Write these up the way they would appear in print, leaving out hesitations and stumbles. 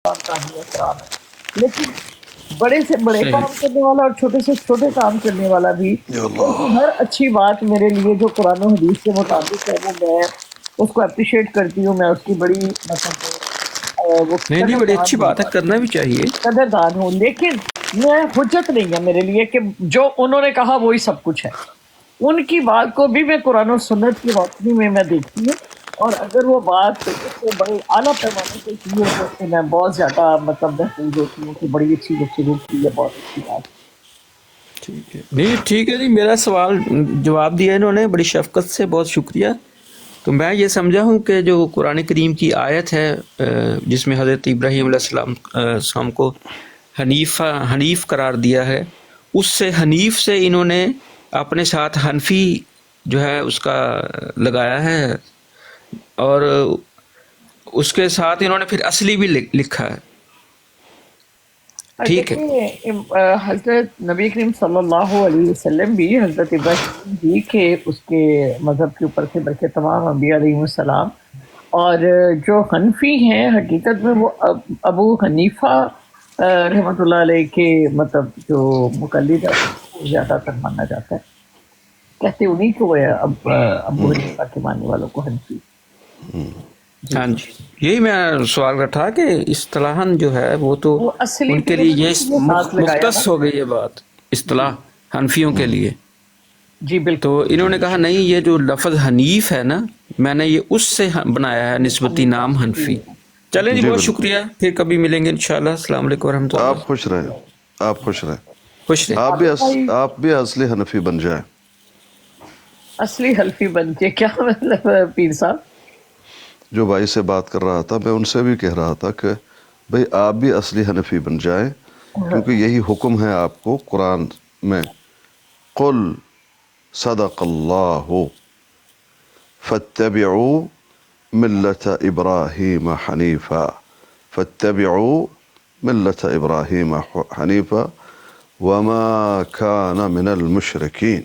انسان کا ہی احترام ہے، لیکن بڑے سے بڑے صحیح. کام کرنے والا اور چھوٹے سے چھوٹے کام کرنے والا بھی، یا اور اللہ، ہر اچھی بات میرے لیے جو قرآن و حدیث کے مطابق ہے وہ میں اس کو اپریشیٹ کرتی ہوں، میں اس کی بڑی مطلب وہ نہیں نہیں، بڑی قدردان اچھی ہوں، بات ہے، کرنا بھی چاہیے. قدردان ہوں، لیکن میں حجت نہیں ہے میرے لیے کہ جو انہوں نے کہا وہی سب کچھ ہے. ان کی بات کو بھی میں قرآن و سنت کی روشنی میں دیکھتی ہوں، اور اگر وہ بات اس سے بڑے اعلیٰ پیمانے پہ کی ہے تو اس سے میں بہت زیادہ مطلب محفوظ ہوتی ہوں کہ بڑی اچھی گفتگو کی ہے، بہت اچھی بات. ٹھیک ہے، نہیں ٹھیک ہے جی، میرا سوال جواب دیا انہوں نے بڑی شفقت سے، بہت شکریہ. تو میں یہ سمجھا ہوں کہ جو قرآن کریم کی آیت ہے جس میں حضرت ابراہیم علیہ السلام کو حنیف قرار دیا ہے، اس سے حنیف سے انہوں نے اپنے ساتھ حنفی جو ہے اس کا لگایا ہے، اور اس کے ساتھ انہوں نے پھر اصلی بھی لکھا ہے. ٹھیک ہے. دیکھیے حضرت نبی کریم صلی اللہ علیہ وسلم بھی حضرت ابراہیم جی کے اس کے مذہب کے اوپر تھے، بلکہ تمام انبیاء علیہ السلام. اور جو حنفی ہیں حقیقت میں وہ ابو حنیفہ رحمۃ اللہ علیہ کے مطلب جو مقلد ہے وہ زیادہ تر مانا جاتا ہے، کہتے انہیں کو ہے ابو حنیفہ کے ماننے والوں کو حنفی. جی ہاں جی، یہی میں سوال کر تھا کہ اصطلاحاً جو ہے وہ تو وہ اصلی ان پہ کے میں لیے نے اس یہ لیے ہاتھ لگایا نا. مختص ہو گئی یہ بات، اصطلاح حنفیوں کے لیے. جی بالکل. تو انہوں نے کہا نہیں، یہ جو لفظ حنیف ہے نا، میں نے یہ اس سے بنایا ہے نسبتی نام حنفی. چلیں جی، جی بہت بالکل. شکریہ، پھر کبھی ملیں گے انشاءاللہ. السلام علیکم ورحمۃ اللہ. آپ خوش رہیں، آپ خوش رہیں. خوش رہیں. آپ بھی اصلی حنفی بن جائیں. اصلی حلفی بن کے کیا مطلب پیر صاحب؟ جو بھائی سے بات کر رہا تھا میں ان سے بھی کہہ رہا تھا کہ بھئی آپ بھی اصلی حنفی بن جائیں، کیونکہ یہی حکم ہے آپ کو قرآن میں، قل صدق اللہ فاتبعوا ملت ابراہیم حنیفا، فاتبعوا ملت ابراہیم حنیفا وما کان من المشرکین.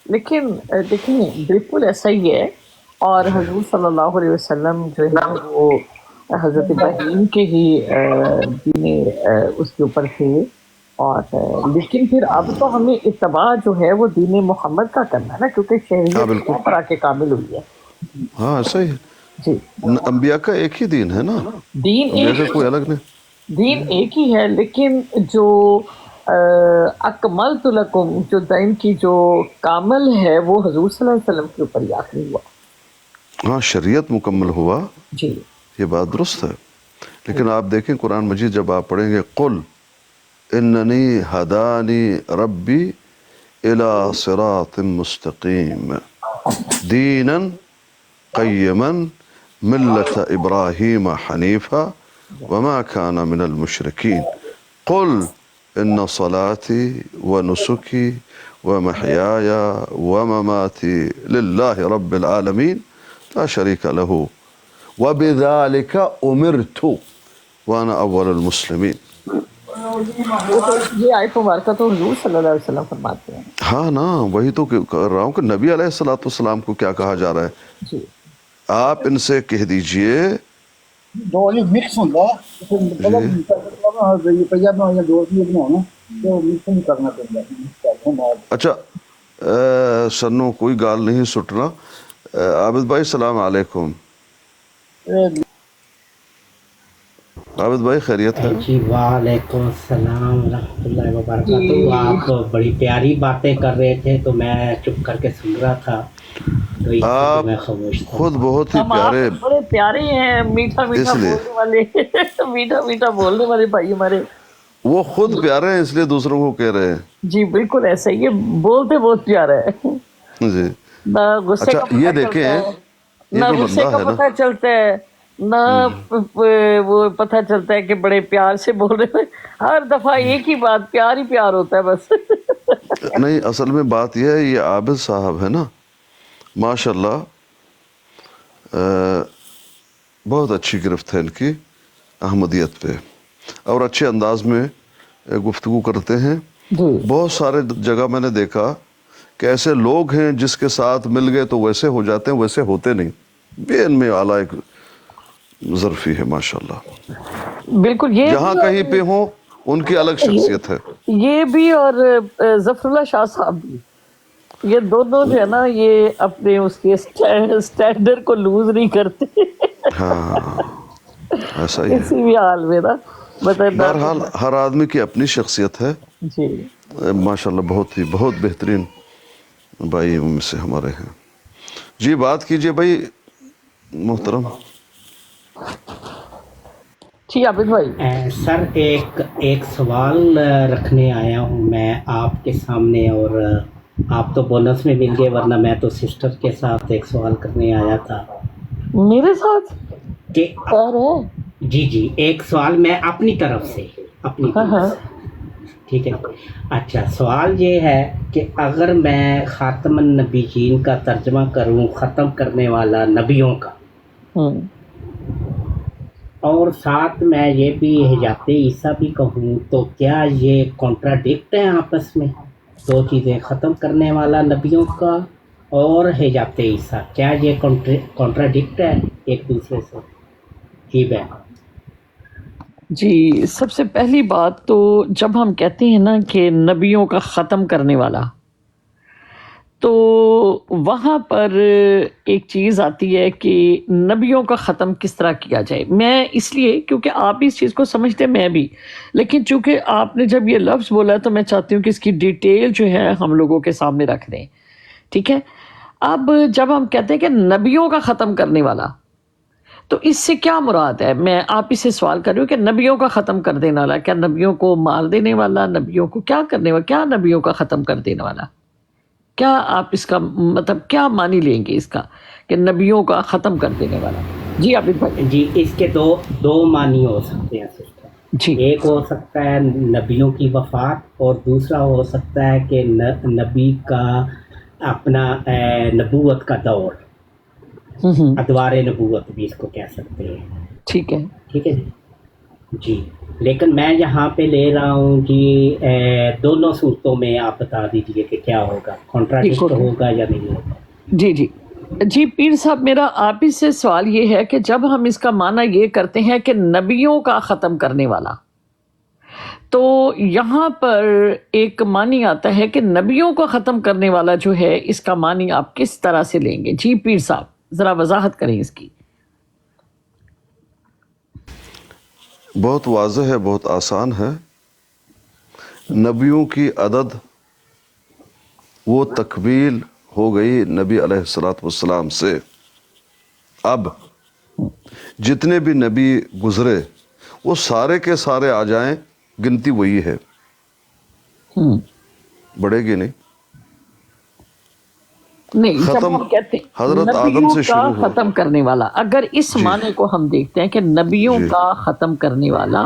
لیکن دیکھیں بالکل ایسا ہی ہے، اور حضور صلی اللہ علیہ وسلم جو ہے وہ حضرت ابراہیم کے ہی دین اس کے اوپر تھے. اور لیکن پھر اب تو ہمیں اتباع جو ہے وہ دین محمد کا کرنا ہے نا، کیونکہ ہاں شہریت بالکل، اللہ پر آ کے کامل ہوئی ہے. ہاں ایسا ہی ہے. جی انبیاء کا ایک ہی دین ہے نا، دین انبیاء کا ایک کوئی الگ نہیں. دین ایک ہی ہے، لیکن جو اکملت لکم جو دین کی جو کامل ہے وہ حضور صلی اللہ علیہ وسلم کے اوپر ہی آخری ہوا. ہاں شریعت مکمل ہوا، جی یہ بات درست ہے. لیکن آپ دیکھیں قرآن مجید جب آپ پڑھیں گے، قل اننی ہدانی ربی الی صراط مستقیم دینا قیما ملت ابراہیم حنیفا وما کان من المشرکین. قل ان صلاتی ونسکی ومحیای ومماتی للہ رب العالمین لا شریک لہ وبذلک امرت وانا اول المسلمین. وہ تو یہ آیت مبارکہ تو حضور صلی اللہ علیہ وسلم فرماتے ہیں. ہاں نا، وہی تو کر رہا ہوں کہ نبی علیہ السلام کو کیا کہا جا رہا ہے. جی آپ ان سے کہہ دیجئے اچھا سنو کوئی گال نہیں سٹنا. عابد بھائی السلام علیکم. عابد بھائی خیریت ہے؟ جی وعلیکم السلام ورحمۃ اللہ وبرکاتہ. آپ بڑی پیاری باتیں کر رہے تھے تو میں چپ کر کے سن رہا تھا، تو اس لیے آپ میں خاموش تھا. خود بہت ہی ہم آپ پیارے، بڑے پیارے ہیں، میٹھا میٹھا اس لیے بولنے والے میٹھا میٹھا بولنے والے بھائی ہمارے. وہ خود پیارے ہیں اس لیے دوسروں کو کہہ رہے ہیں. جی بالکل ایسا ہی ہے، بولتے بہت پیارا ہے، جی نہ غصے اچھا کا یہ پتہ دیکھیں، چلتا ہے، یہ نہ جو غصے بندہ کا ہے نا، پتہ چلتا ہے، نہ وہ پتہ چلتا ہے کہ بڑے پیار سے بول رہے ہیں. ہر دفعہ ایک ہی بات، پیار ہی پیار ہوتا ہے بس. نہیں اصل میں بات یہ ہے، یہ عابد صاحب ہے نا ماشاء اللہ بہت اچھی گرفت ہے ان کی احمدیت پہ، اور اچھے انداز میں گفتگو کرتے ہیں. جی بہت سارے جگہ میں نے دیکھا کہ ایسے لوگ ہیں جس کے ساتھ مل گئے تو ویسے ہو جاتے ہیں، ویسے ہوتے نہیں. یہ ان میں اعلیٰ ایک ظرفی ہے ماشاءاللہ. بالکل یہ جہاں بھی کہیں پہ ہوں ان کی الگ شخصیت ہے. یہ بھی اور ظفر اللہ شاہ صاحب بھی، یہ دونوں جو ہے نا یہ اپنے اس کے اسٹینڈرڈ کو لوز نہیں کرتے ہاں ایسا ہی ہے. کسی بھی حال میں نا بہرحال ہر آدمی کی اپنی شخصیت ہے. جی ماشاءاللہ بہت بہترین بھائی میں سے ہمارے ہیں. جی بات کیجئے بھائی محترم. جی عابد بھائی. سر ایک سوال رکھنے آیا ہوں میں آپ کے سامنے، اور آپ تو بونس میں مل گئے، ورنہ میں تو سسٹر کے ساتھ ایک سوال کرنے آیا تھا. میرے ساتھ کہ اور ہے جی ایک سوال میں اپنی طرف سے ٹھیک ہے. اچھا، سوال یہ ہے کہ اگر میں خاتم النبیین کا ترجمہ کروں، ختم کرنے والا نبیوں کا، اور ساتھ میں یہ بھی حجات عیسیٰ بھی کہوں، تو کیا یہ کانٹراڈکٹ ہے آپس میں؟ دو چیزیں، ختم کرنے والا نبیوں کا اور حجات عیسیٰ، کیا یہ کانٹراڈکٹ ہے ایک دوسرے سے؟ جی بہن. جی سب سے پہلی بات تو جب ہم کہتے ہیں نا کہ نبیوں کا ختم کرنے والا، تو وہاں پر ایک چیز آتی ہے کہ نبیوں کا ختم کس طرح کیا جائے. میں اس لیے کیونکہ آپ اس چیز کو سمجھتے میں بھی، لیکن چونکہ آپ نے جب یہ لفظ بولا تو میں چاہتی ہوں کہ اس کی ڈیٹیل جو ہے ہم لوگوں کے سامنے رکھ دیں. ٹھیک ہے، اب جب ہم کہتے ہیں کہ نبیوں کا ختم کرنے والا، تو اس سے کیا مراد ہے؟ میں آپ اس سے سوال کر رہی ہوں کہ نبیوں کا ختم کر دینے والا، کیا نبیوں کو مار دینے والا، نبیوں کو کیا کرنے والا، کیا نبیوں کا ختم کر دینے والا؟ کیا آپ اس کا مطلب کیا معنی لیں گے اس کا کہ نبیوں کا ختم کر دینے والا؟ جی عابد بھائی. جی اس کے دو معنی ہو سکتے ہیں سسٹر. جی ایک ہو سکتا ہے نبیوں کی وفات، اور دوسرا ہو سکتا ہے کہ نبی کا اپنا نبوت کا دور، ادوار نبوت بھی اس کو کہہ سکتے ہیں. ٹھیک ہے. ٹھیک ہے جی. لیکن میں یہاں پہ لے رہا ہوں جی دونوں صورتوں میں آپ بتا دیجیے کہ کیا ہوگا، کانٹراڈکٹ ہوگا یا نہیں ہوگا. جی جی جی پیر صاحب، میرا آپ ہی سے سوال یہ ہے کہ جب ہم اس کا معنی یہ کرتے ہیں کہ نبیوں کا ختم کرنے والا، تو یہاں پر ایک معنی آتا ہے کہ نبیوں کو ختم کرنے والا جو ہے، اس کا معنی آپ کس طرح سے لیں گے؟ جی پیر صاحب ذرا وضاحت کریں اس کی. بہت واضح ہے، بہت آسان ہے. نبیوں کی عدد وہ تکمیل ہو گئی نبی علیہ السلام سے. اب جتنے بھی نبی گزرے وہ سارے کے سارے آ جائیں، گنتی وہی ہے، بڑھے گی نہیں. نہیں، جب ختم ہم کہتے ہیں حضرت آدم نبیوں سے کا شروع ہوا. ختم کرنے والا، اگر اس معنی کو ہم دیکھتے ہیں کہ نبیوں کا ختم کرنے والا،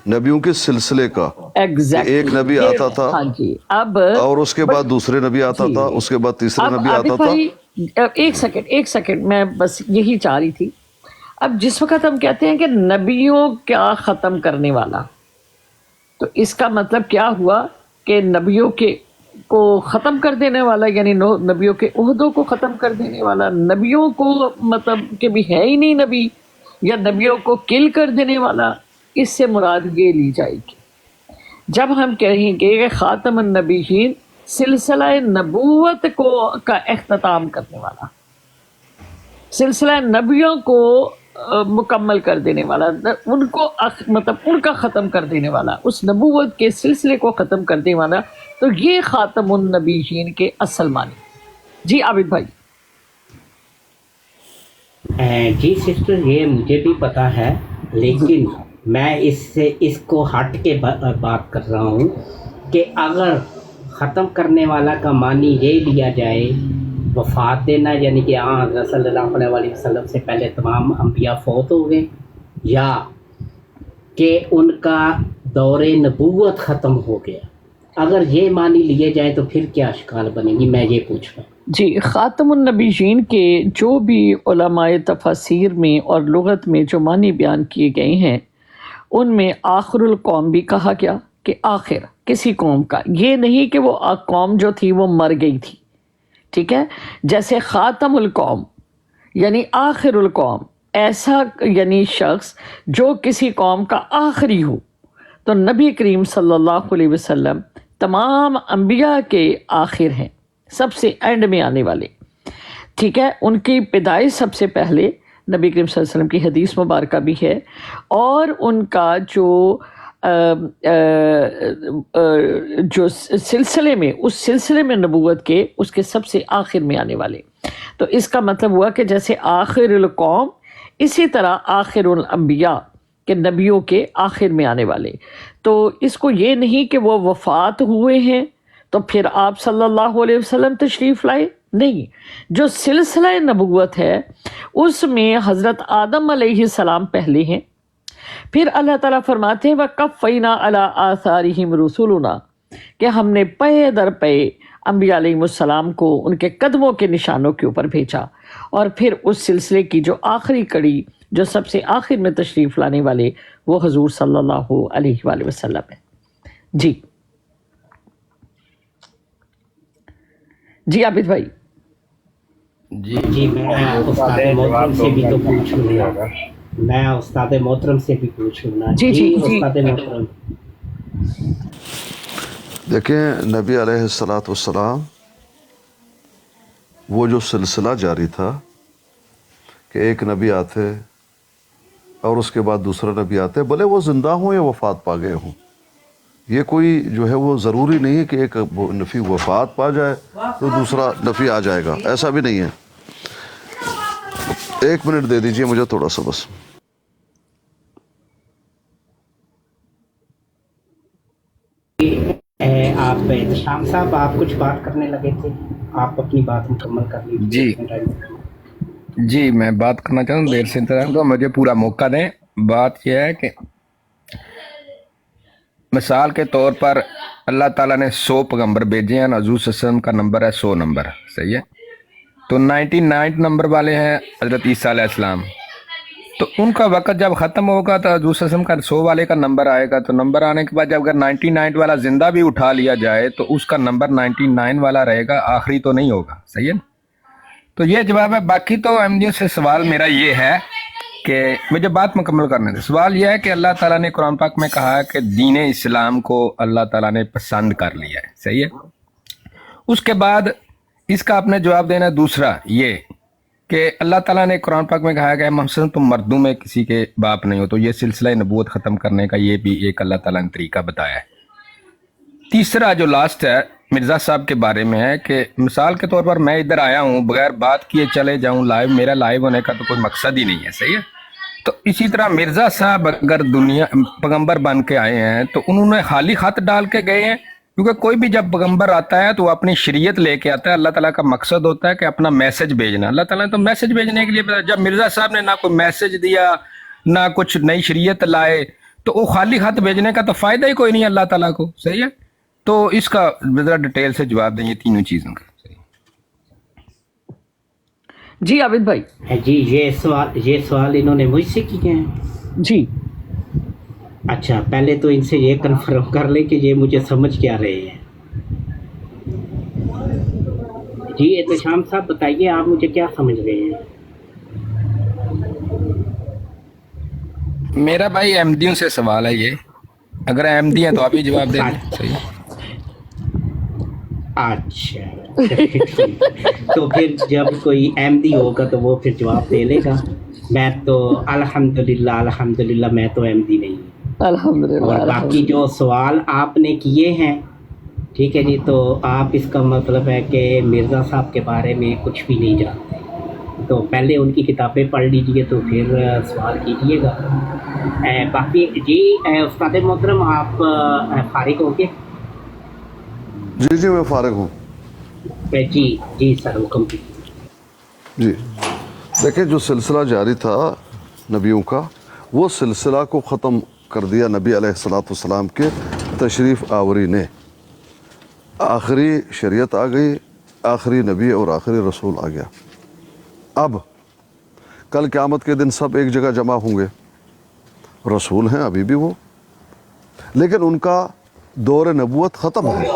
نبیوں کے سلسلے کا، ایگزیکٹلی ایک نبی آتا تھا، ہاں جی. اب اور اس کے بعد دوسرے نبی آتا تھا، اس کے بعد تیسرا اب نبی عابد آتا تھا. بھائی ایک سیکنڈ میں بس یہی چاہ رہی تھی. اب جس وقت ہم کہتے ہیں کہ نبیوں کا ختم کرنے والا، تو اس کا مطلب کیا ہوا کہ نبیوں کو ختم کر دینے والا، یعنی نبیوں کے عہدوں کو ختم کر دینے والا، نبیوں کو مطلب کہ بھی ہے ہی نہیں نبی، یا نبیوں کو کل کر دینے والا. اس سے مراد یہ لی جائے گی جب ہم کہیں گے کہ خاتم النبیین سلسلہ نبوت کا اختتام کرنے والا، سلسلہ نبیوں کو مکمل کر دینے والا، ان کو مطلب ان کا ختم کر دینے والا، اس نبوت کے سلسلے کو ختم کر دینے والا، تو یہ خاتم النبیین کے اصل معنی. جی عابد بھائی. جی سسٹر یہ مجھے بھی پتا ہے، لیکن میں اس کو ہٹ کے بات کر رہا ہوں کہ اگر ختم کرنے والا کا معنی یہ لیا جائے وفات دینا، یعنی کہ حضرت صلی اللہ علیہ وسلم سے پہلے تمام انبیاء فوت ہو گئے، یا کہ ان کا دور نبوت ختم ہو گیا، اگر یہ معنی لیے جائے تو پھر کیا اشکال بنے گی، میں یہ پوچھ رہا ہوں. جی خاتم النبیین کے جو بھی علماء تفاسیر میں اور لغت میں جو معنی بیان کیے گئے ہیں، ان میں آخر القوم بھی کہا گیا کہ آخر کسی قوم کا، یہ نہیں کہ وہ قوم جو تھی وہ مر گئی تھی. ٹھیک ہے، جیسے خاتم القوم یعنی آخر القوم، ایسا یعنی شخص جو کسی قوم کا آخری ہو، تو نبی کریم صلی اللہ علیہ وسلم تمام انبیاء کے آخر ہیں، سب سے اینڈ میں آنے والے، ٹھیک ہے. ان کی پیدائش سب سے پہلے نبی کریم صلی اللہ علیہ وسلم کی حدیث مبارکہ بھی ہے، اور ان کا جو سلسلے میں، اس سلسلے میں نبوت کے اس کے سب سے آخر میں آنے والے. تو اس کا مطلب ہوا کہ جیسے آخر القوم، اسی طرح آخر الانبیاء کہ نبیوں کے آخر میں آنے والے. تو اس کو یہ نہیں کہ وہ وفات ہوئے ہیں تو پھر آپ صلی اللہ علیہ وسلم تشریف لائے، نہیں. جو سلسلہ نبوت ہے اس میں حضرت آدم علیہ السلام پہلے ہیں، پھر اللہ تعالیٰ فرماتے ہیں وَقَفَّيْنَا عَلَىٰ آثَارِهِمْ رُسُلُنَا کہ ہم نے پے در پے انبیاء علیہ السلام کو ان کے قدموں کے نشانوں کے اوپر بھیجا، اور پھر اس سلسلے کی جو آخری کڑی، جو سب سے آخر میں تشریف لانے والے، وہ حضور صلی اللہ علیہ وآلہ وسلم ہے. جی جی عابد بھائی. جی میں استاد محترم سے بھی تو پوچھوں گا، میں استاد محترم سے بھی پوچھوں گا. جی استاد محترم، دیکھیں نبی علیہ السلام وہ جو سلسلہ جاری تھا کہ ایک نبی آتے اور اس کے بعد دوسرا نبی آتے، بھلے وہ زندہ ہوں یا وفات پا گئے ہوں، یہ کوئی جو ہے وہ ضروری نہیں ہے کہ ایک نبی وفات پا جائے تو دوسرا نبی آ جائے گا، ایسا بھی نہیں ہے. 1 منٹ دے دیجئے مجھے تھوڑا سا بس. آپ احتشام صاحب، آپ کچھ بات کرنے لگے تھے، آپ اپنی بات مکمل کر لیجیے. جی میں بات کرنا چاہتا ہوں، دیر سے انتظار تو مجھے پورا موقع دیں. بات یہ ہے کہ مثال کے طور پر اللہ تعالیٰ نے 100 پیغمبر بھیجے ہیں، حضور صلی اللہ علیہ وسلم کا نمبر ہے 100 نمبر، صحیح ہے. تو 99 نمبر والے ہیں حضرت عیسیٰ علیہ السلام، تو ان کا وقت جب ختم ہوگا تو حضور صلی اللہ علیہ وسلم کا 100 والے کا نمبر آئے گا. تو نمبر آنے کے بعد جب اگر 99 والا زندہ بھی اٹھا لیا جائے تو اس کا نمبر 99 والا رہے گا، آخری تو نہیں ہوگا، صحیح ہے. تو یہ جواب ہے. باقی تو احمدیوں سے سوال میرا یہ ہے کہ مجھے بات مکمل کرنے دیں. سوال یہ ہے کہ اللہ تعالیٰ نے قرآن پاک میں کہا ہے کہ دین اسلام کو اللہ تعالیٰ نے پسند کر لیا ہے، صحیح ہے. اس کے بعد اس کا آپ نے جواب دینا ہے دوسرا یہ کہ اللہ تعالیٰ نے قرآن پاک میں کہا ہے کہ محسن تم مردوں میں کسی کے باپ نہیں ہو. تو یہ سلسلہ نبوت ختم کرنے کا یہ بھی ایک اللہ تعالیٰ نے طریقہ بتایا ہے. تیسرا جو لاسٹ ہے مرزا صاحب کے بارے میں ہے کہ مثال کے طور پر میں ادھر آیا ہوں بغیر بات کیے چلے جاؤں لائیو، میرا لائیو ہونے کا تو کوئی مقصد ہی نہیں ہے، صحیح ہے. تو اسی طرح مرزا صاحب اگر دنیا پیغمبر بن کے آئے ہیں تو انہوں نے خالی خط ڈال کے گئے ہیں، کیونکہ کوئی بھی جب پیغمبر آتا ہے تو وہ اپنی شریعت لے کے آتا ہے. اللہ تعالیٰ کا مقصد ہوتا ہے کہ اپنا میسج بھیجنا. اللہ تعالیٰ نے تو میسج بھیجنے کے لیے بتایا. جب مرزا صاحب نے نہ کوئی میسج دیا نہ کچھ نئی شریعت لائے تو وہ خالی خط بھیجنے کا تو فائدہ ہی کوئی نہیں اللہ تعالیٰ کو، صحیح ہے. تو اس کا ذرا ڈیٹیل سے جواب دیں یہ تینوں چیزوں کا. جی عابد بھائی. جی یہ سوال انہوں نے مجھ سے کیے ہیں. جی اچھا، پہلے تو ان سے یہ کنفرم کر لیں کہ یہ مجھے سمجھ کیا رہے ہیں. جی احتشام صاحب بتائیے آپ مجھے کیا سمجھ رہے ہیں؟ میرا بھائی احمدیوں سے سوال ہے یہ، اگر احمدی ہیں تو آپ ہی جواب دیں. صحیح. اچھا تو پھر جب کوئی احمدی ہوگا تو وہ پھر جواب دے لے گا. میں تو الحمدللہ میں تو احمدی نہیں ہوں. الحمدللہ. اور باقی جو سوال آپ نے کیے ہیں، ٹھیک ہے جی، تو آپ اس کا مطلب ہے کہ مرزا صاحب کے بارے میں کچھ بھی نہیں جانتے. تو پہلے ان کی کتابیں پڑھ لیجئے تو پھر سوال کیجیے گا. باقی جی استاد محترم آپ فارغ ہو گئے؟ جی میں فارغ ہوں. جی سر حکم کیجیے. جی دیکھیں جو سلسلہ جاری تھا نبیوں کا، وہ سلسلہ کو ختم کر دیا نبی علیہ السلام کے تشریف آوری نے. آخری شریعت آ گئی، آخری نبی اور آخری رسول آ گیا. اب کل قیامت کے دن سب ایک جگہ جمع ہوں گے. رسول ہیں ابھی بھی وہ، لیکن ان کا دور نبوت ختم ہے.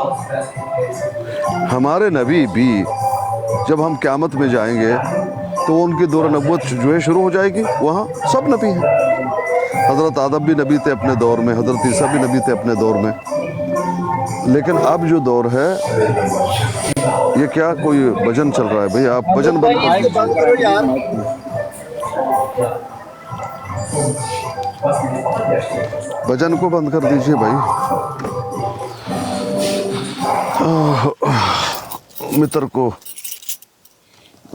ہمارے نبی بھی جب ہم قیامت میں جائیں گے تو تو ان کی دور نبوت جو ہے شروع ہو جائے گی. وہاں سب نبی ہیں. حضرت آدم بھی نبی تھے اپنے دور میں, حضرت عیسیٰ بھی نبی تھے اپنے دور میں. لیکن اب جو دور ہے یہ کیا کوئی بھجن چل رہا ہے بھائی؟ آپ بھجن بند کر دیجیے. بھجن کو بند کر دیجیے بھائی. متر کو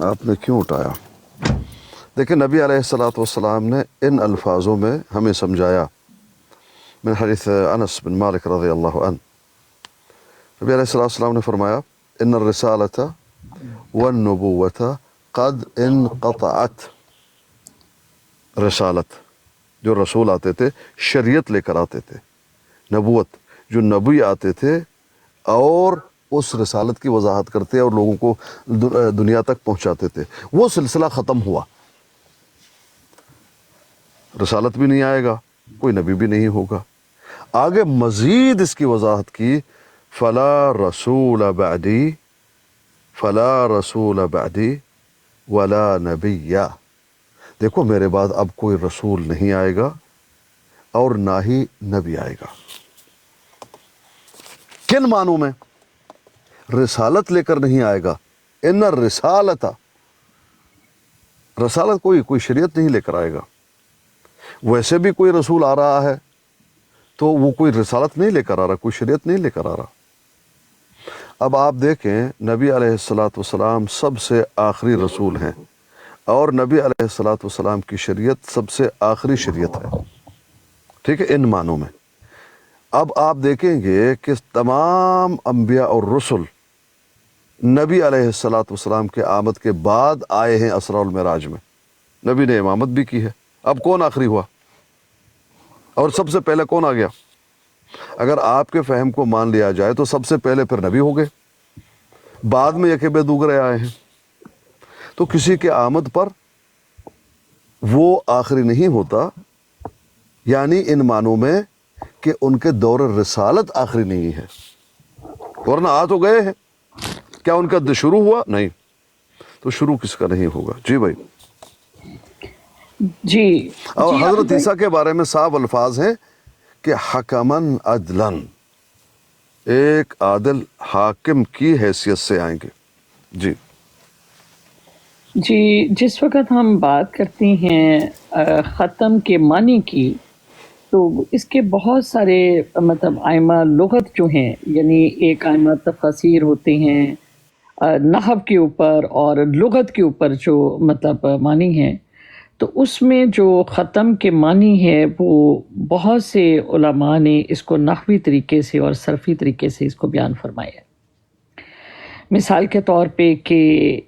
آپ نے کیوں اٹھایا؟ دیکھیں نبی علیہ الصلوۃ والسلام نے ان الفاظوں میں ہمیں سمجھایا. من حدیث انس بن مالک رضی اللہ عنہ, نبی علیہ الصلوۃ والسلام نے فرمایا ان الرسالۃ والنبوۃ قد انقطعت. رسالت جو رسول آتے تھے شریعت لے کر آتے تھے, نبوت جو نبی آتے تھے اور اس رسالت کی وضاحت کرتے اور لوگوں کو دنیا تک پہنچاتے تھے, وہ سلسلہ ختم ہوا. رسالت بھی نہیں آئے گا, کوئی نبی بھی نہیں ہوگا. آگے مزید اس کی وضاحت کی, فلا رسول بعدی فلا رسول بعدی ولا نبی. دیکھو میرے بعد اب کوئی رسول نہیں آئے گا اور نہ ہی نبی آئے گا. کن معنوں میں؟ رسالت لے کر نہیں آئے گا. ان الرسالۃ, رسالت کوئی شریعت نہیں لے کر آئے گا. ویسے بھی کوئی رسول آ رہا ہے تو وہ کوئی رسالت نہیں لے کر آ رہا, کوئی شریعت نہیں لے کر آ رہا. اب آپ دیکھیں نبی علیہ الصلوۃ والسلام سب سے آخری رسول ہیں اور نبی علیہ الصلوۃ والسلام کی شریعت سب سے آخری شریعت ہے. ٹھیک ہے, ان معنوں میں. اب آپ دیکھیں گے کہ تمام انبیاء اور رسل نبی علیہ الصلوۃ والسلام کے آمد کے بعد آئے ہیں اسراء المعراج میں. نبی نے امامت بھی کی ہے. اب کون آخری ہوا اور سب سے پہلے کون آ گیا؟ اگر آپ کے فہم کو مان لیا جائے تو سب سے پہلے پھر نبی ہو گئے, بعد میں یکے بے دوگرے آئے ہیں. تو کسی کے آمد پر وہ آخری نہیں ہوتا, یعنی ان معنوں میں کہ ان کے دور رسالت آخری نہیں ہے, ورنہ آ تو گئے ہیں. کیا ان کا شروع ہوا؟ نہیں. تو شروع کس کا نہیں ہوگا؟ جی بھائی. جی. اور حضرت عیسیٰ کے بارے میں صاف الفاظ ہیں کہ حکمن عدلن, ایک عادل حاکم کی حیثیت سے آئیں گے. جی جی, جس وقت ہم بات کرتے ہیں ختم کے معنی کی, تو اس کے بہت سارے مطلب آئمہ لغت جو ہیں, یعنی ایک آئمہ تفاسیر ہوتے ہیں نحو کے اوپر اور لغت کے اوپر جو مطلب معنی ہیں, تو اس میں جو ختم کے معنی ہے وہ بہت سے علماء نے اس کو نحوی طریقے سے اور صرفی طریقے سے اس کو بیان فرمایا ہے. مثال کے طور پہ کہ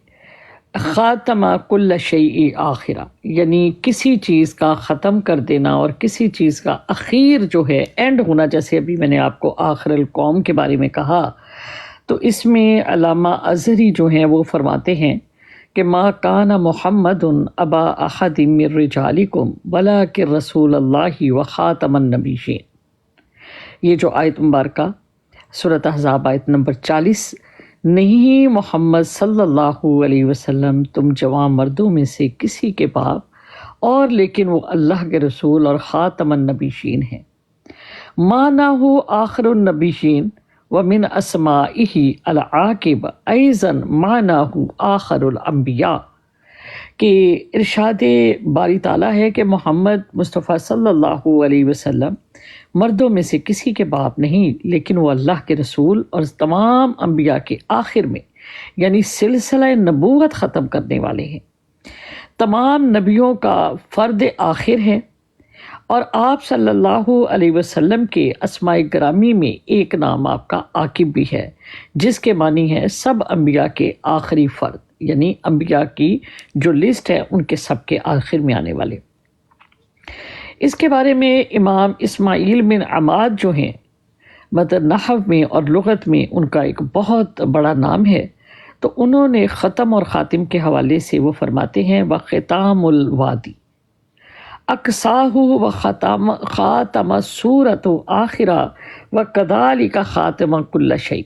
خاتم کل شیء آخرہ, یعنی کسی چیز کا ختم کر دینا اور کسی چیز کا اخیر جو ہے اینڈ ہونا. جیسے ابھی میں نے آپ کو آخر القوم کے بارے میں کہا, تو اس میں علامہ ازہری جو ہیں وہ فرماتے ہیں کہ ما کان محمد ابا احد من رجالکم ولکن رسول اللہ و خاتم النبیین. یہ جو آیت مبارکہ سورۃ احزاب آیت نمبر 40, نہیں محمد صلی اللہ علیہ وسلم تم جوان مردوں میں سے کسی کے باپ, اور لیکن وہ اللہ کے رسول اور خاتم النبیین ہیں. معناہ آخر النبیین ومن اسمائہ العاقب ایضا معناہ آخر الانبیاء, کہ ارشاد باری تعالیٰ ہے کہ محمد مصطفیٰ صلی اللہ علیہ وسلم مردوں میں سے کسی کے باپ نہیں, لیکن وہ اللہ کے رسول اور تمام انبیاء کے آخر میں, یعنی سلسلہ نبوت ختم کرنے والے ہیں. تمام نبیوں کا فرد آخر ہے. اور آپ صلی اللہ علیہ وسلم کے اسماء گرامی میں ایک نام آپ کا عاقب بھی ہے, جس کے معنی ہے سب انبیاء کے آخری فرد, یعنی انبیاء کی جو لسٹ ہے ان کے سب کے آخر میں آنے والے. اس کے بارے میں امام اسماعیل بن عماد جو ہیں, مطلب نحو میں اور لغت میں ان کا ایک بہت بڑا نام ہے, تو انہوں نے ختم اور خاتم کے حوالے سے وہ فرماتے ہیں وختام الوادی اقصاہ و خاتم سورت آخرہ و کذالک خاتم کل شیء.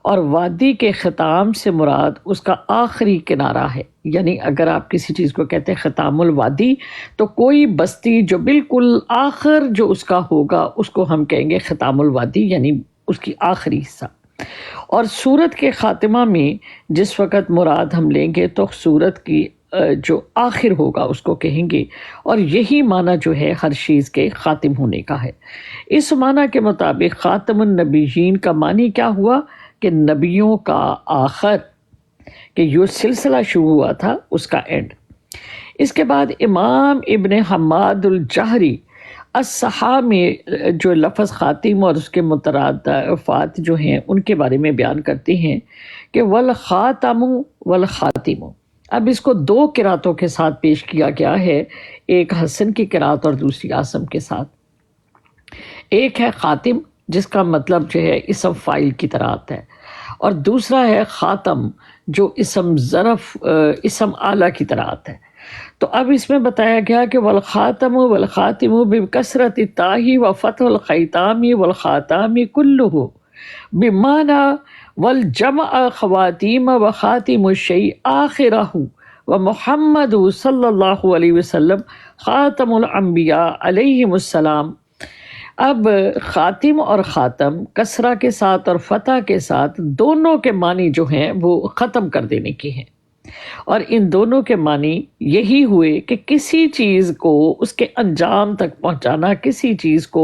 اور وادی کے ختام سے مراد اس کا آخری کنارہ ہے, یعنی اگر آپ کسی چیز کو کہتے ہیں ختام الوادی تو کوئی بستی جو بالکل آخر جو اس کا ہوگا اس کو ہم کہیں گے ختام الوادی، یعنی اس کی آخری حصہ۔ اور سورت کے خاتمہ میں جس وقت مراد ہم لیں گے تو سورت کی جو آخر ہوگا اس کو کہیں گے، اور یہی معنی جو ہے ہر چیز کے خاتم ہونے کا ہے۔ اس معنی کے مطابق خاتم النبیین کا معنی کیا ہوا کہ نبیوں کا آخر، کہ جو سلسلہ شروع ہوا تھا اس کا اینڈ۔ اس کے بعد امام ابن حماد الجہری الصحاح میں جو لفظ خاتم اور اس کے مترادفات جو ہیں ان کے بارے میں بیان کرتے ہیں کہ والخاتم والخاتم۔ اب اس کو دو قراتوں کے ساتھ پیش کیا گیا ہے، ایک حسن کی قرات اور دوسری عاصم کے ساتھ۔ ایک ہے خاتم جس کا مطلب جو ہے اسم فاعل کی طرح آتا ہے، اور دوسرا ہے خاتم جو اسم ظرف اسم آلہ کی طرح آتا ہے۔ تو اب اس میں بتایا گیا کہ والخاتم والخاتم بکثرت التاء وفتح الخیتام والخاتام کلہ بمعنی والجمع خواتیم وخاتم الشیء آخرہ ومحمد صلی اللہ علیہ وسلم خاتم الانبیاء علیہم السلام۔ اب خاتم اور خاتم کسرہ کے ساتھ اور فتح کے ساتھ دونوں کے معنی جو ہیں وہ ختم کر دینے کے ہیں، اور ان دونوں کے معنی یہی ہوئے کہ کسی چیز کو اس کے انجام تک پہنچانا، کسی چیز کو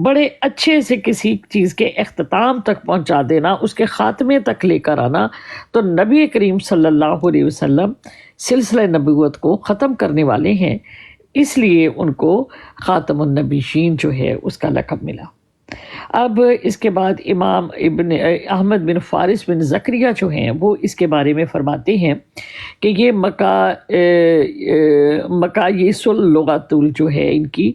بڑے اچھے سے کسی چیز کے اختتام تک پہنچا دینا، اس کے خاتمے تک لے کر آنا۔ تو نبی کریم صلی اللہ علیہ وسلم سلسلہ نبوت کو ختم کرنے والے ہیں، اس لیے ان کو خاتم النبیین جو ہے اس کا لقب ملا۔ اب اس کے بعد امام ابن احمد بن فارس بن زکریہ جو ہیں وہ اس کے بارے میں فرماتے ہیں کہ یہ مقاییس اللغت جو ہے ان کی،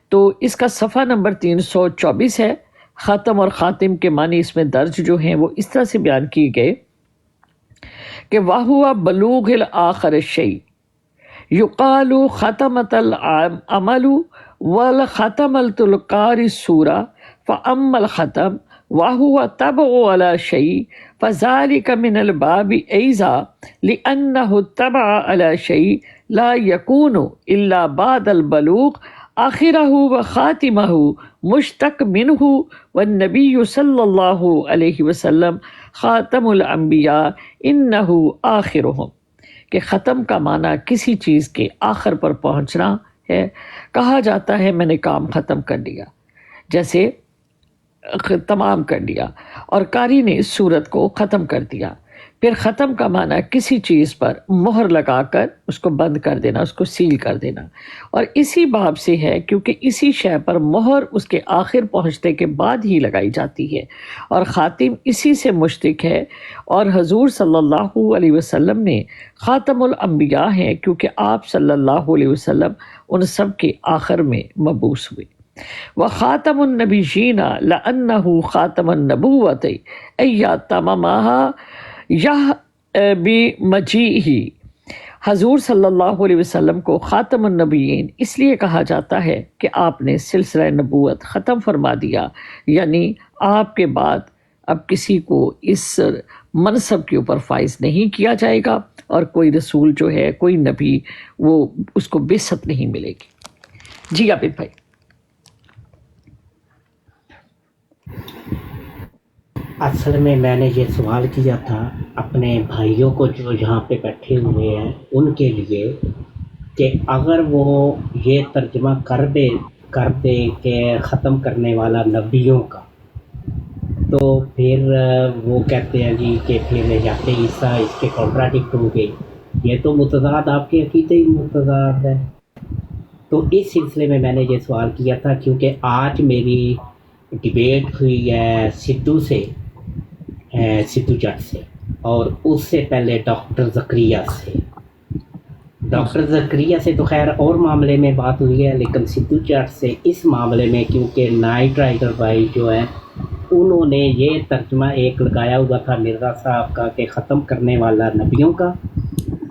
تو اس کا صفحہ نمبر 324 ہے۔ ختم اور خاتم کے معنی اس میں درج جو ہیں وہ اس طرح سے بیان کیے گئے کہ وَهُوَ بلوغ الآخر الشیء یقال ختمت العمل والختمت القاری السورہ فأما الختم وهو تبع على شيء فذلك من الباب أيضا لأنه تبع على شيء لا يكون إلا بعد البلوغ آخره وخاتمه مشتق منه والنبي صلى الله عليه وسلم خاتم الانبیاء إنه آخرهم، کہ ختم کا معنی کسی چیز کے آخر پر پہنچنا ہے۔ کہا جاتا ہے میں نے کام ختم کر لیا، جیسے تمام کر لیا، اور قاری نے اس صورت کو ختم کر دیا۔ پھر ختم کا معنی کسی چیز پر مہر لگا کر اس کو بند کر دینا، اس کو سیل کر دینا، اور اسی باب سے ہے کیونکہ اسی شے پر مہر اس کے آخر پہنچنے کے بعد ہی لگائی جاتی ہے، اور خاتم اسی سے مشتق ہے۔ اور حضور صلی اللہ علیہ وسلم نے خاتم الانبیاء ہیں کیونکہ آپ صلی اللہ علیہ وسلم ان سب کے آخر میں مبعوث ہوئے۔ وخاتم النبیین لأنه خاتم النبوت تمامها بمجیئہ، حضور صلی اللہ علیہ وسلم کو خاتم النبیین اس لیے کہا جاتا ہے کہ آپ نے سلسلہ نبوت ختم فرما دیا، یعنی آپ کے بعد اب کسی کو اس منصب کے اوپر فائز نہیں کیا جائے گا، اور کوئی رسول جو ہے، کوئی نبی، وہ اس کو بعثت نہیں ملے گی۔ جی عابد بھائی۔ اصل میں نے یہ سوال کیا تھا اپنے بھائیوں کو جو یہاں پہ بیٹھے ہوئے ہیں ان کے لیے، کہ اگر وہ یہ ترجمہ کر دے کہ ختم کرنے والا نبیوں کا، تو پھر وہ کہتے ہیں جی کہ پھر حیات عیسیٰ اس کے کانٹراڈکٹ ہو گئی، یہ تو متضاد، آپ کے عقیدے ہی متضاد ہے۔ تو اس سلسلے میں نے یہ سوال کیا تھا کیونکہ آج میری ڈیبیٹ ہوئی ہے سدھو جٹ سے، اور اس سے پہلے ڈاکٹر زکریا سے۔ ڈاکٹر زکریا سے تو خیر اور معاملے میں بات ہوئی ہے، لیکن سدھو جٹ سے اس معاملے میں کیونکہ نائٹ رائڈر بھائی جو ہے انہوں نے یہ ترجمہ ایک لگایا ہوا تھا مرزا صاحب کا کہ ختم کرنے والا نبیوں کا،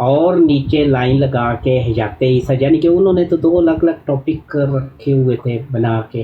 اور نیچے لائن لگا کے حیات عیسیٰ، یعنی کہ انہوں نے تو دو الگ الگ ٹاپک رکھے ہوئے تھے بنا کے۔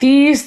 30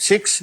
6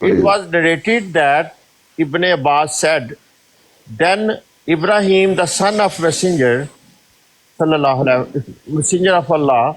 It was narrated that Ibn Abbas said, then Ibrahim, the son of messenger, messenger of Allah,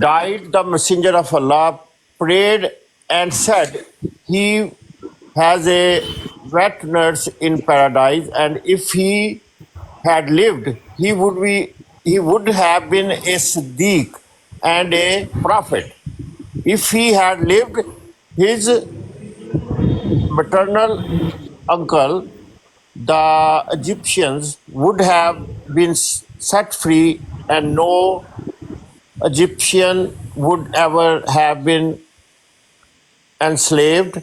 Died the messenger of Allah, prayed and said, he has a wet nurse in paradise, and if he had lived, he would have been a Siddiq and a prophet. If he had lived, his maternal uncle, the Egyptians, would have been set free, and no Egyptian would ever have been enslaved.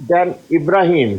then Ibrahim,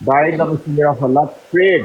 died the messenger of Allah, prayed,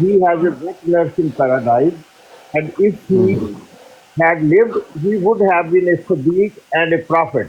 he has a great nurse in paradise, and if he had lived, he would have been a Siddiq and a prophet.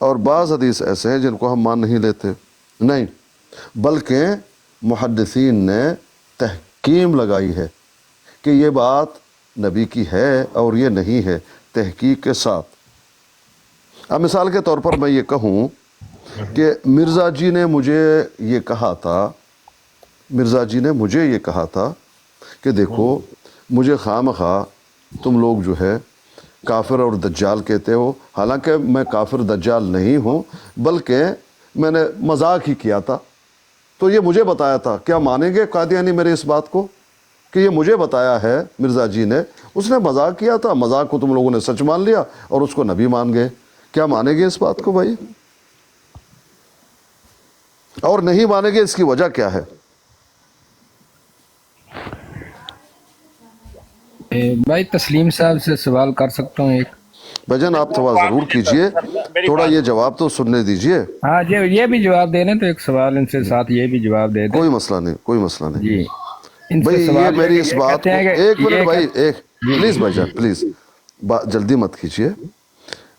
اور بعض حدیث ایسے ہیں جن کو ہم مان نہیں لیتے، نہیں، بلکہ محدثین نے تحکیم لگائی ہے کہ یہ بات نبی کی ہے اور یہ نہیں ہے، تحقیق کے ساتھ۔ اب مثال کے طور پر میں یہ کہوں کہ مرزا جی نے مجھے یہ کہا تھا کہ دیکھو مجھے خواہ تم لوگ جو ہے کافر اور دجال کہتے ہو، حالانکہ میں کافر دجال نہیں ہوں، بلکہ میں نے مذاق ہی کیا تھا، تو یہ مجھے بتایا تھا، کیا مانیں گے قادیانی میرے اس بات کو کہ یہ مجھے بتایا ہے مرزا جی نے، اس نے مذاق کیا تھا، مذاق کو تم لوگوں نے سچ مان لیا اور اس کو نبی مان گئے، کیا مانیں گے اس بات کو بھائی؟ اور نہیں مانیں گے، اس کی وجہ کیا ہے؟ بھائی تسلیم صاحب سے سوال کر سکتا ہوں ایک؟ بھجن آپ سوال ضرور کیجئے، تھوڑا یہ جواب تو سننے دیجئے۔ ہاں جی، یہ بھی جواب دے دیں تو ایک سوال ان سے ساتھ یہ بھی جواب دے دیں۔ کوئی مسئلہ نہیں، کوئی مسئلہ نہیں جی ان سے بھائی، یہ سوال میری اس بات کو، ایک منٹ بھائی، ایک پلیز بھائی جان پلیز جلدی مت کیجئے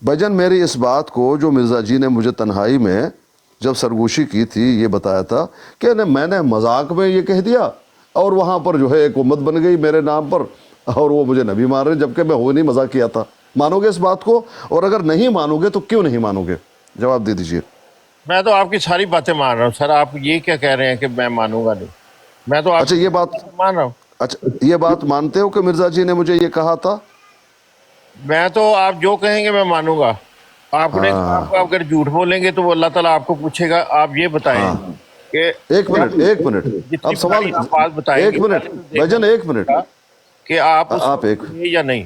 بھائی جان، میری اس بات کو جو مرزا جی نے مجھے تنہائی میں جب سرگوشی کی تھی یہ بتایا تھا کہ میں نے مذاق میں یہ کہہ دیا اور وہاں پر جو ہے ایک امت بن گئی میرے نام پر اور وہ مجھے نبی مان رہے، جبکہ میں وہ نہیں مذاق کیا تھا۔ مانو گے اس بات کو؟ اور اگر نہیں مانو گے تو کیوں نہیں مانو گے؟ جواب دے دیجئے۔ میں تو آپ کی ساری باتیں مان رہا ہوں سر، آپ یہ کیا کہہ رہے ہیں کہ میں مانوں گا نہیں؟ میں تو آپ اچھا یہ بات، مان رہا ہوں۔ اچھا یہ بات مانتے ہو کہ مرزا جی نے مجھے یہ کہا تھا؟ میں تو آپ جو کہیں گے میں مانوں گا۔ آپ نے آپ اگر جھوٹ بولیں گے تو وہ اللہ تعالیٰ آپ کو پوچھے گا۔ آپ یہ بتائیں کہ ایک منٹ اب سوال، بات بتائیں ایک منٹ بھجن، ایک منٹ کہ آپ ایک، یا نہیں۔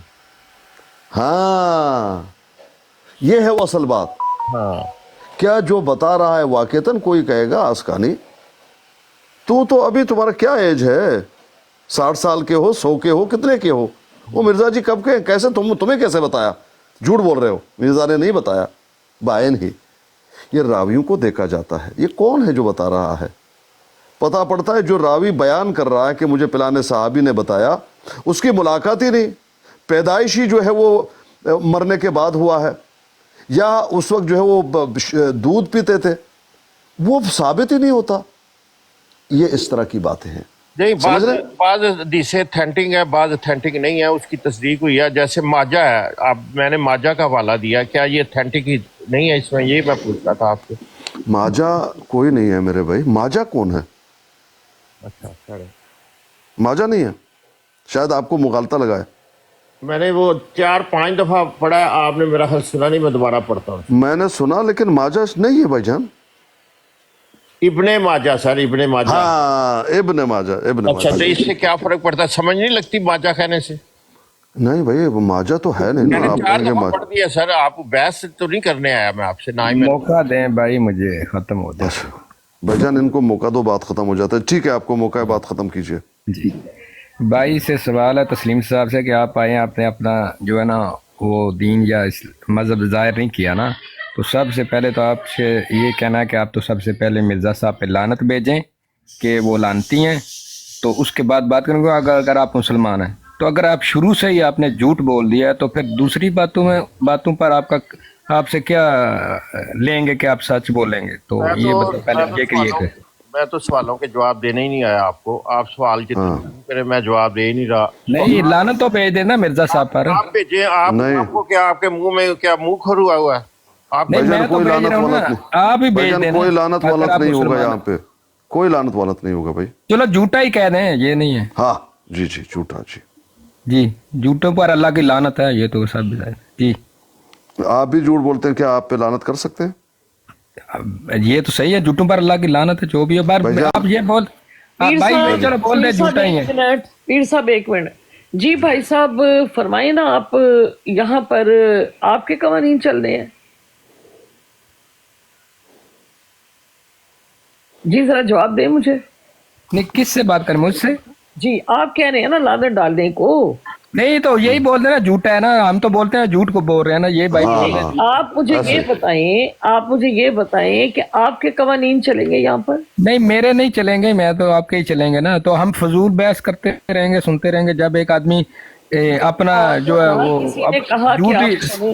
ہاں یہ ہے وہ اصل بات۔ ہاں کیا جو بتا رہا ہے واقعتاً کوئی کہے گا آسکانی تو ابھی تمہارا کیا ایج ہے؟ 60 سال کے ہو، 100 کے ہو، کتنے کے ہو؟ وہ مرزا جی کب کے، کیسے تمہیں کیسے بتایا؟ جھوٹ بول رہے ہو، مرزا نے نہیں بتایا، بائن ہی۔ یہ راویوں کو دیکھا جاتا ہے، یہ کون ہے جو بتا رہا ہے؟ پتہ پڑتا ہے جو راوی بیان کر رہا ہے کہ مجھے پلانے صحابی نے بتایا، اس کی ملاقات ہی نہیں، پیدائشی جو ہے وہ مرنے کے بعد ہوا ہے، یا اس وقت جو ہے وہ دودھ پیتے تھے، وہ ثابت ہی نہیں ہوتا۔ یہ اس طرح کی باتیں ہیں۔ نہیں، سمجھ رہے؟ بعض حدیثیں اتھینٹک ہے، بعض اتھینٹک نہیں ہے، اس کی تصدیق ہوئی ہے۔ جیسے ماجہ ہے، اب میں نے ماجہ کا حوالہ دیا، کیا یہ اتھینٹک ہی نہیں ہے؟ اس میں یہ میں پوچھ رہا تھا آپ سے۔ ماجہ کوئی نہیں ہے میرے بھائی، ماجہ کون ہے؟ اچھا، ماجہ نہیں ہے، شاید آپ کو مغالطہ لگا ہے۔ میں نے وہ 4-5 دفعہ پڑھا ہے، آپ نے میرا خیال سنا نہیں، میں دوبارہ پڑھتا ہوں۔ میں نے سنا لیکن ماجہ نہیں ہے بھائی جان۔ ابن ماجہ سر، ابن ماجہ۔ ہاں ابن ماجہ، ابن اچھا، تو ماجہ۔ اس سے کیا فرق پڑتا ہے؟ سمجھ نہیں لگتی ماجہ کہنے سے؟ نہیں بھائی وہ ماجہ تو ہے نہیں میں نا، نے آپ 4 کہیں گے دفعہ پڑھ دیا سر، آپ بحث تو نہیں کرنے آیا میں آپ سے، نہ ہی میں۔ موقع دیں بھائی، مجھے ختم ہو جائے۔ بھائی جان ان کو موقع دو، بات ختم ہو جاتا ہے۔ ٹھیک ہے، آپ کو موقع ہے، بات ختم کیجئے۔ جی بھائی سے سوال ہے تسلیم صاحب سے کہ آپ آئے ہیں، آپ نے اپنا جو ہے نا وہ دین یا مذہب ظاہر نہیں کیا نا، تو سب سے پہلے تو آپ سے یہ کہنا ہے کہ آپ تو سب سے پہلے مرزا صاحب پہ لعنت بھیجیں کہ وہ لعنتی ہیں، تو اس کے بعد بات کریں گے۔ اگر آپ مسلمان ہیں تو اگر آپ شروع سے ہی آپ نے جھوٹ بول دیا ہے تو پھر دوسری باتوں پر آپ سے کیا لیں گے کہ آپ سچ بولیں گے؟ تو یہ مطلب پہلے یہ کریے کہ میں تو سوالوں کے جواب دینے ہی نہیں آیا آپ کو۔ آپ سوال جتنے کریں میں جواب دے ہی نہیں رہا۔ نہیں، لعنت تو بھیج دینا مرزا صاحب پر۔ آپ بھیجیں، آپ کو کیا آپ کے منہ میں کیا منہ کھروا ہوا ہے؟ آپ نہیں، میں تو کوئی بھیج لعنت رہا ہوں نا، والت نہیں، آپ ہی بھائی بھیج جان دینا۔ کوئی لعنت اگر والت آپ نہیں ہوگا مسلمان یہاں پہ، کوئی لعنت والت نہیں ہوگا بھائی۔ چلو جھوٹا ہی کہہ دیں، یہ نہیں ہے۔ ہاں جی جی، جھوٹا جی۔ جی جھوٹوں پر اللہ کی لعنت ہے، یہ تو سب جی۔ آپ بھی جھوٹ بولتے ہیں، کیا آپ پہ لعنت کر سکتے ہیں؟ یہ تو صحیح ہے، جھوٹوں پر اللہ کی لعنت ہے، جو بھی ہے۔ بھائی جان آپ یہ بول پیر بھائی صاحب، چلو بول دیں جھوٹا ہی ہے۔ پیر صاحب ایک منٹ جی، بھائی صاحب فرمائیں نا، آپ یہاں پر آپ کے قوانین چل رہے ہیں جی، ذرا جواب دیں مجھے۔ نہیں، کس سے بات کریں؟ مجھ سے؟ جی آپ کہہ رہے ہیں نا لعنت ڈالنے کو، نہیں تو یہی بول دینا جھوٹا ہے نا، ہم تو بولتے ہیں جھوٹ کو بول رہے ہیں نا، یہ بھائی بول رہے ہیں۔ آپ مجھے یہ بتائیں کہ آپ کے قوانین چلیں گے یہاں پر؟ نہیں، میرے نہیں چلیں گے، میں تو آپ کے ہی چلیں گے نا۔ تو ہم فضول بحث کرتے رہیں گے، سنتے رہیں گے۔ جب ایک آدمی اپنا جو ہے وہ کسی نے کہا کہ جھوٹی،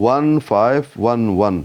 1511,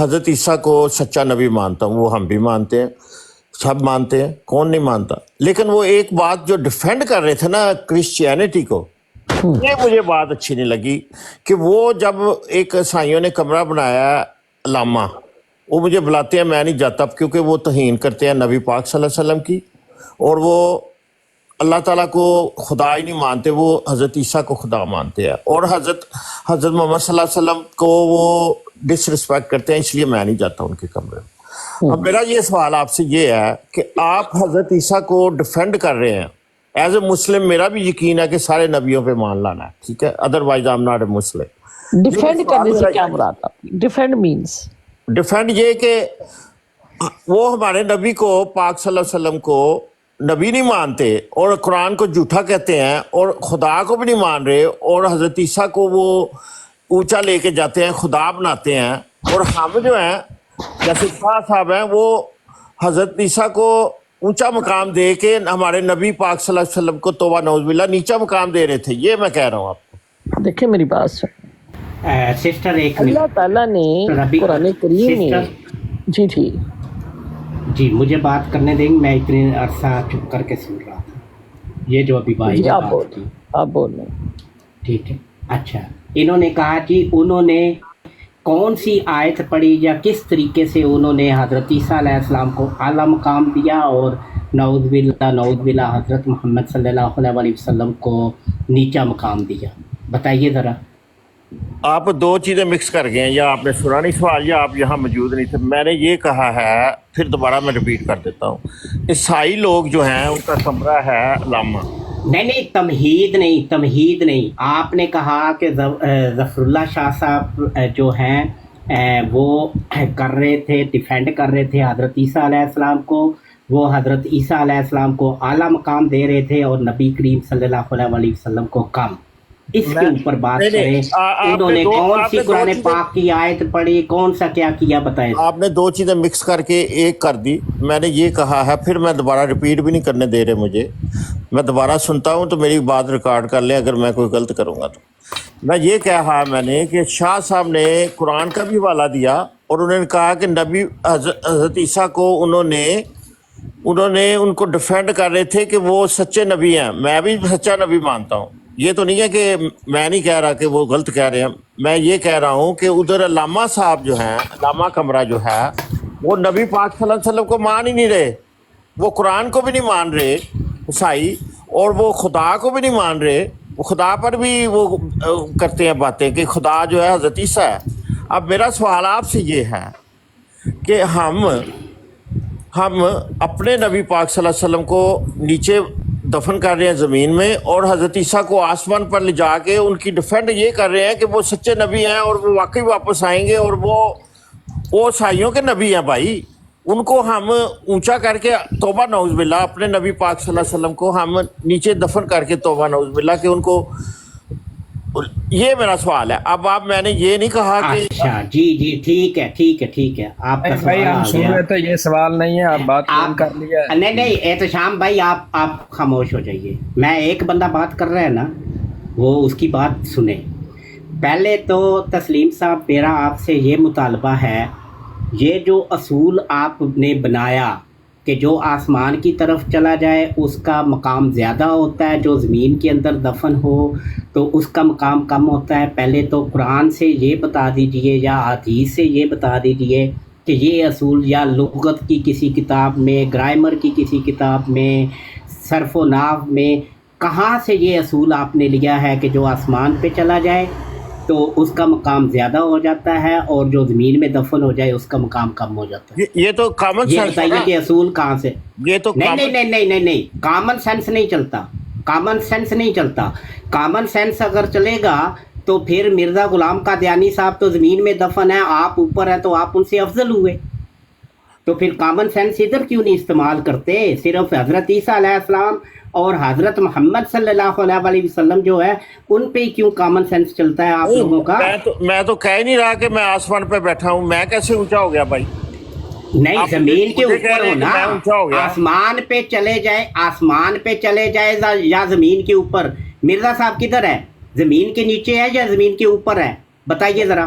حضرت عیسیٰ کو سچا نبی مانتا ہوں، وہ ہم بھی مانتے ہیں، سب مانتے ہیں، کون نہیں مانتا، لیکن وہ ایک بات جو ڈیفینڈ کر رہے تھے نا کرسچینٹی کو، یہ مجھے بات اچھی نہیں لگی کہ وہ جب ایک عیسائیوں نے کمرہ بنایا ہے علامہ، وہ مجھے بلاتے ہیں، میں نہیں جاتا کیونکہ وہ توہین کرتے ہیں نبی پاک صلی اللہ علیہ وسلم کی، اور وہ اللہ تعالیٰ کو خدا ہی نہیں مانتے، وہ حضرت عیسیٰ کو خدا مانتے ہیں، اور حضرت محمد صلی اللہ علیہ وسلم کو وہ ڈس رسپیکٹ کرتے ہیں، اس لیے میں نہیں جاتا ان کے کمرے میں۔ اب میرا یہ سوال آپ سے یہ ہے کہ آپ حضرت عیسیٰ کو ڈیفینڈ کر رہے ہیں، ایز اے مسلم میرا بھی یقین ہے کہ سارے نبیوں پہ مان لانا ہے، ٹھیک ہے، otherwise I am not a Muslim. Defend کرنے سے کیا مراد آپ کی؟ ڈیفینڈ مینس ڈیفینڈ یہ کہ وہ ہمارے نبی کو پاک صلی اللہ علیہ وسلم کو نبی نہیں مانتے اور قرآن کو جھوٹا کہتے ہیں اور خدا کو بھی نہیں مان رہے، اور حضرت عیسیٰ کو وہ اونچا لے کے جاتے ہیں، خدا بناتے ہیں، اور ہم جو ہیں جیسے شاہ صاحب ہیں وہ حضرت عیسیٰ کو اونچا مقام دے کے ہمارے نبی پاک صلی اللہ علیہ وسلم کو توبہ نعوذ باللہ نیچا مقام دے رہے تھے، یہ میں کہہ رہا ہوں آپ کو۔ دیکھیں میری بات سن، سسٹر ایک اللہ تعالیٰ نے قرآن کریم میں جی ٹھیک جی مجھے بات کرنے دیں گے، میں اتنے عرصہ چپ کر کے سن رہا تھا یہ جو ابھی بھائی جی، نے آپ بات بول کی، آپ بول رہے ہیں۔ ٹھیک ہے۔ اچھا، انہوں نے کہا کہ انہوں نے کون سی آیت پڑھی یا کس طریقے سے انہوں نے حضرت عیسیٰ علیہ السلام کو اعلیٰ مقام دیا اور نعوذ باللہ حضرت محمد صلی اللہ علیہ وسلم کو نیچا مقام دیا، بتائیے ذرا۔ آپ دو چیزیں مکس کر گئے ہیں، یا آپ نے سنا نہیں سوال یا آپ یہاں موجود نہیں تھے۔ میں نے یہ کہا ہے، پھر دوبارہ میں ریپیٹ کر دیتا ہوں، عیسائی لوگ جو ہیں ان کا کمرہ ہے علامہ۔ نہیں، تمہید نہیں، آپ نے کہا کہ ظفر اللہ شاہ صاحب جو ہیں وہ کر رہے تھے، ڈیفینڈ کر رہے تھے حضرت عیسیٰ علیہ السلام کو، وہ حضرت عیسیٰ علیہ السلام کو اعلیٰ مقام دے رہے تھے اور نبی کریم صلی اللہ علیہ وسلم کو کم۔ اس کے اوپر بات کریں، انہوں نے کون سی قرآن پاک کی آیت پڑھی، کون سا کیا کیا، بتائیں۔ آپ نے دو چیزیں مکس کر کے ایک کر دی۔ میں نے یہ کہا ہے، پھر میں دوبارہ ریپیٹ بھی نہیں کرنے دے رہے مجھے، میں دوبارہ سنتا ہوں تو میری بات ریکارڈ کر لیں اگر میں کوئی غلط کروں گا تو۔ میں یہ کہا میں نے کہ شاہ صاحب نے قرآن کا بھی حوالہ دیا اور انہوں نے کہا کہ نبی حضرت عیسیٰ کو انہوں نے ان کو ڈیفینڈ کر رہے تھے کہ وہ سچے نبی ہیں۔ میں بھی سچا نبی مانتا ہوں، یہ تو نہیں ہے کہ میں نہیں کہہ رہا کہ وہ غلط کہہ رہے ہیں، میں یہ کہہ رہا ہوں کہ ادھر علامہ صاحب جو ہیں، علامہ کمرہ جو ہے، وہ نبی پاک صلی اللہ علیہ وسلم کو مان ہی نہیں رہے، وہ قرآن کو بھی نہیں مان رہے عیسائی، اور وہ خدا کو بھی نہیں مان رہے، وہ خدا پر بھی وہ کرتے ہیں باتیں کہ خدا جو ہے حضرت عیسیٰ ہے۔ اب میرا سوال آپ سے یہ ہے کہ ہم اپنے نبی پاک صلی اللہ علیہ وسلم کو نیچے دفن کر رہے ہیں زمین میں، اور حضرت عیسیٰ کو آسمان پر لے جا کے ان کی ڈیفینڈ یہ کر رہے ہیں کہ وہ سچے نبی ہیں اور وہ واقعی واپس آئیں گے، اور وہ عیسائیوں کے نبی ہیں بھائی، ان کو ہم اونچا کر کے توبہ نعوذ باللہ، اپنے نبی پاک صلی اللہ علیہ وسلم کو ہم نیچے دفن کر کے توبہ نعوذ باللہ کہ ان کو، یہ میرا سوال ہے۔ اب آپ، میں نے یہ نہیں کہا کہ اچھا جی ٹھیک ہے، آپ کا بھائی سوال ہم آ سن گیا۔ رہے تھے، یہ سوال نہیں ہے، آپ بات کر لیا۔ نہیں احتشام بھائی، آپ خاموش ہو جائیے، میں ایک بندہ بات کر رہا ہے نا، وہ اس کی بات سنیں۔ پہلے تو تسلیم صاحب، میرا آپ سے یہ مطالبہ ہے، یہ جو اصول آپ نے بنایا کہ جو آسمان کی طرف چلا جائے اس کا مقام زیادہ ہوتا ہے، جو زمین کے اندر دفن ہو تو اس کا مقام کم ہوتا ہے، پہلے تو قرآن سے یہ بتا دیجئے یا حدیث سے یہ بتا دیجئے کہ یہ اصول یا لغت کی کسی کتاب میں، گرامر کی کسی کتاب میں، صرف و نحو میں کہاں سے یہ اصول آپ نے لیا ہے کہ جو آسمان پہ چلا جائے تو اس کا مقام زیادہ ہو جاتا ہے اور جو زمین میں دفن ہو جائے اس کا مقام کم ہو جاتا ہے؟ یہ تو کامن یہ سینس ہے بتائیے نا؟ کہ اصول کہاں سے؟ یہ تو نہیں، کامن سینس نہیں چلتا، کامن سینس اگر چلے گا تو پھر مرزا غلام قادیانی صاحب تو زمین میں دفن ہیں، آپ اوپر ہیں تو آپ ان سے افضل ہوئے، تو پھر کامن سینس ادھر کیوں نہیں استعمال کرتے؟ صرف حضرت عیسیٰ علیہ السلام اور حضرت محمد صلی اللہ علیہ وسلم جو ہے ان پہ کیوں کامن سینس چلتا ہے آپ لوگوں کا؟ میں تو کہہ نہیں رہا کہ میں آسمان پہ بیٹھا ہوں، میں کیسے اونچا ہو گیا بھائی؟ نہیں، زمین کے مجھے کہہ اوپر رہے ہو ہیں نا، کہ میں اونچا ہو گیا۔ آسمان پہ چلے جائے یا زمین کے اوپر؟ مرزا صاحب کدھر ہے؟ زمین کے نیچے ہے یا زمین کے اوپر ہے؟ بتائیے ذرا۔